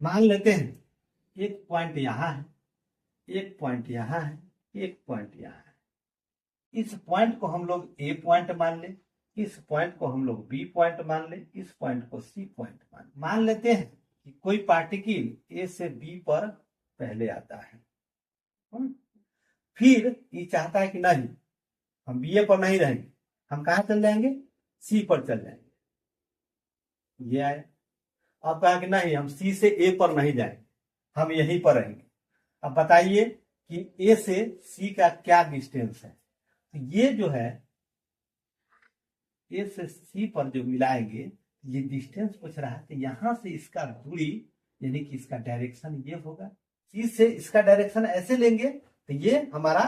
मान लेते हैं एक पॉइंट यहाँ है, एक पॉइंट यहाँ है, एक पॉइंट यहाँ है। इस पॉइंट को हम लोग ए पॉइंट मान ले, इस पॉइंट को हम लोग बी पॉइंट मान ले, इस पॉइंट को सी पॉइंट मान लेते हैं कि कोई पार्टिकल ए से बी पर पहले आता है। फिर ये चाहता है कि नहीं हम बी पर नहीं रहेंगे, हम कहाँ चल जाएंगे, सी पर चल जाएंगे। ये आया। अब कहा कि नहीं हम सी से ए पर नहीं जाएंगे, हम यहीं पर रहेंगे। अब बताइए कि ए से सी का क्या डिस्टेंस है। तो ये जो है ए से सी पर जो मिलाएंगे, ये डिस्टेंस पूछ रहा है, तो यहां से इसका दूरी यानी कि इसका डायरेक्शन ये होगा। सी से इसका डायरेक्शन ऐसे लेंगे तो ये हमारा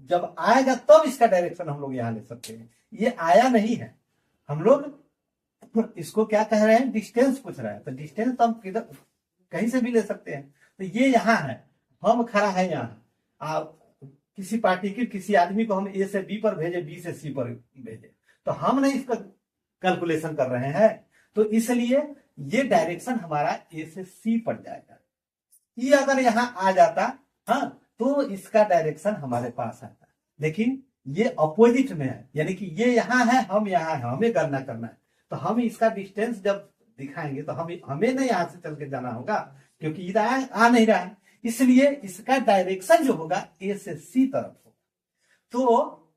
जब आएगा तब इसका डायरेक्शन हम लोग यहां ले सकते हैं। ये आया नहीं है, हम लोग इसको क्या कह रहे हैं, डिस्टेंस पूछ रहा है। तो डिस्टेंस हम किधर कहीं से भी ले सकते हैं। तो ये यहाँ है, हम खड़ा है यहाँ। किसी पार्टिकल किसी आदमी को हम ए से बी पर भेजे, बी से सी पर भेजे, तो हम नहीं इसका कैलकुलेशन कर रहे हैं। तो इसलिए ये डायरेक्शन हमारा ए से सी पड़ जाएगा। ये अगर यहाँ आ जाता हाँ तो इसका डायरेक्शन हमारे पास आता। लेकिन ये अपोजिट में है, यानी कि ये यहाँ है, हम यहाँ है, हमें गणना करना है। तो हम इसका डिस्टेंस जब दिखाएंगे तो हमें नहीं यहाँ से चल के जाना होगा, क्योंकि इधर आ नहीं रहा है। इसलिए इसका डायरेक्शन जो होगा ए से सी तरफ होगा। तो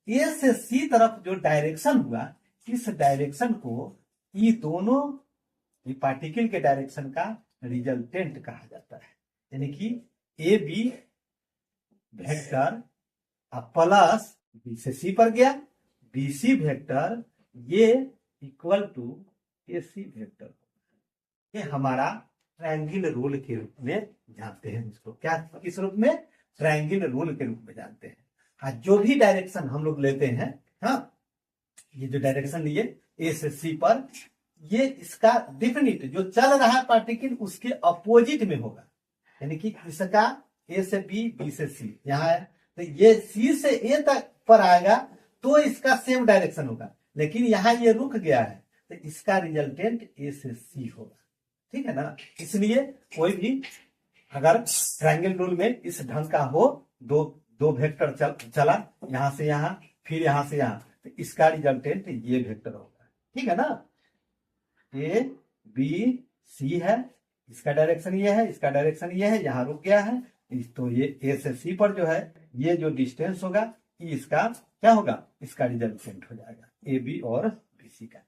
ए से सी तरफ जो डायरेक्शन हुआ, इस डायरेक्शन को ये दोनों पार्टिकल के डायरेक्शन का रिजल्टेंट कहा जाता है। यानी कि A B vector plus B से सी पर गया, बी सी वेक्टर ये equal to A C vector. ये हमारा ट्रायंगल रूल के रूप में जानते हैं इसको। क्या किस रूप में, ट्रायंगल रूल के रूप में जानते हैं। जो भी डायरेक्शन हम लोग लेते हैं, हाँ ये जो डायरेक्शन लिए ए से सी पर, ये इसका डिफिनिट जो चल रहा है पार्टिकल उसके अपोजिट में होगा। यानी कि इसका ए से बी, बी से सी यहाँ है, तो ये सी से ए तक पर आएगा तो इसका सेम डायरेक्शन होगा। लेकिन यहाँ ये रुक गया है तो इसका रिजल्टेंट ए से सी होगा। ठीक है ना। इसलिए कोई भी अगर ट्रायंगल रूल में इस ढंग का हो, दो वेक्टर चला यहां से यहां फिर यहां से यहां, तो इसका रिजल्टेंट ये वेक्टर होगा। ठीक है ना। ए बी सी है, इसका डायरेक्शन ये है, इसका डायरेक्शन ये है, यहाँ रुक गया है। तो ये ए से सी पर जो है ये जो डिस्टेंस होगा इसका क्या होगा, इसका रिजल्टेंट हो जाएगा ए बी और बी सी का।